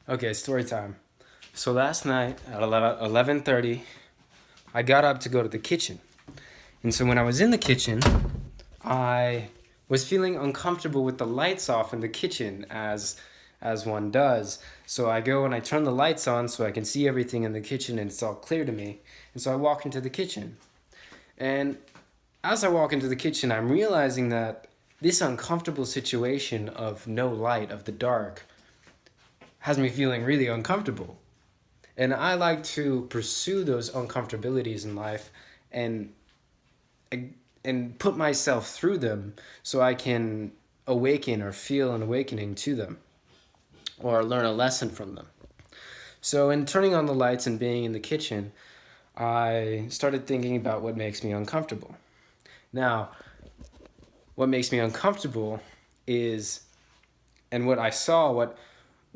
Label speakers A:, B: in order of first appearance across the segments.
A: Okay, story time. So last night at 11:30, I got up to go to the kitchen. And so when I was in the kitchen, I was feeling uncomfortable with the lights off in the kitchen as one does. So I go and I turn the lights on so I can see everything in the kitchen and it's all clear to me. And so I walk into the kitchen. And as I walk into the kitchen, I'm realizing that this uncomfortable situation of no light, of the dark, has me feeling really uncomfortable. And I like to pursue those uncomfortabilities in life and and put myself through them so I can awaken or feel an awakening to them or learn a lesson from them. So in turning on the lights and being in the kitchen, I started thinking about what makes me uncomfortable. Now, what makes me uncomfortable is, and what I saw, what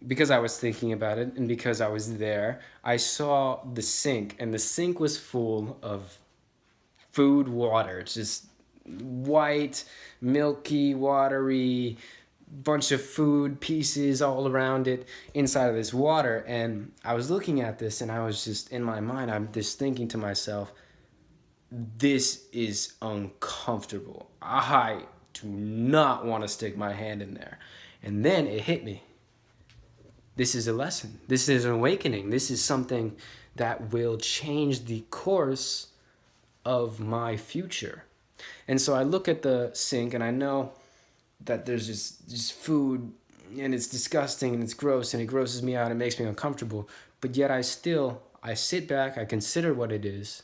A: because I was thinking about it and because I was there, I saw the sink, and the sink was full of food water. It's just white, milky, watery, bunch of food pieces all around it inside of this water. And I was looking at this and I was just in my mind, I'm just thinking to myself, this is uncomfortable. I do not want to stick my hand in there. And then it hit me. This is a lesson. This is an awakening. This is something that will change the course of my future. And so I look at the sink and I know that there's just food and it's disgusting and it's gross and it grosses me out. It makes me uncomfortable. But yet I sit back, I consider what it is,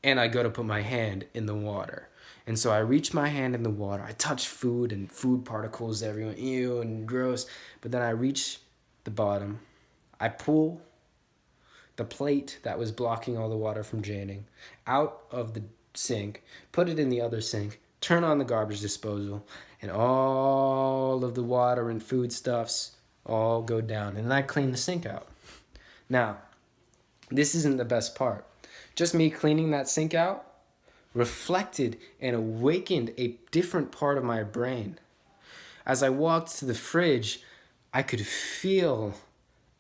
A: and I go to put my hand in the water. And so I reach my hand in the water. I touch food and food particles everywhere, ew and gross. But then I reach the bottom. I pull the plate that was blocking all the water from draining out of the sink, put it in the other sink, turn on the garbage disposal, and all of the water and foodstuffs all go down. And then I clean the sink out. Now, this isn't the best part. Just me cleaning that sink out reflected and awakened a different part of my brain. As I walked to the fridge, I could feel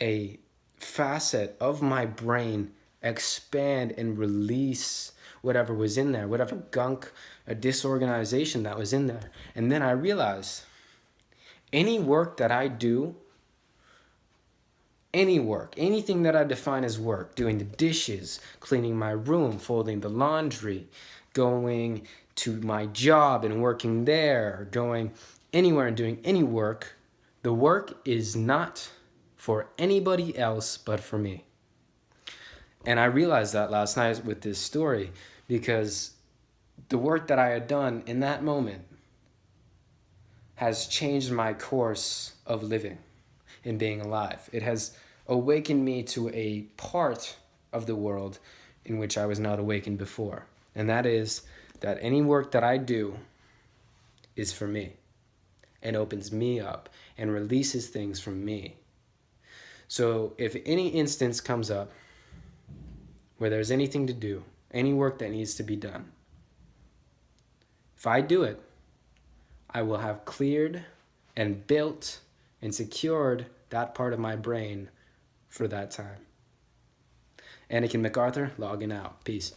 A: a facet of my brain expand and release whatever was in there, whatever gunk, a disorganization that was in there. And then I realized any work that I do, any work, anything that I define as work, doing the dishes, cleaning my room, folding the laundry, going to my job and working there, going anywhere and doing any work, the work is not for anybody else but for me. And I realized that last night with this story because the work that I had done in that moment has changed my course of living and being alive. It has awakened me to a part of the world in which I was not awakened before. And that is that any work that I do is for me and opens me up and releases things from me. So if any instance comes up where there's anything to do, any work that needs to be done, if I do it, I will have cleared and built and secured that part of my brain for that time. Anakin MacArthur, logging out. Peace.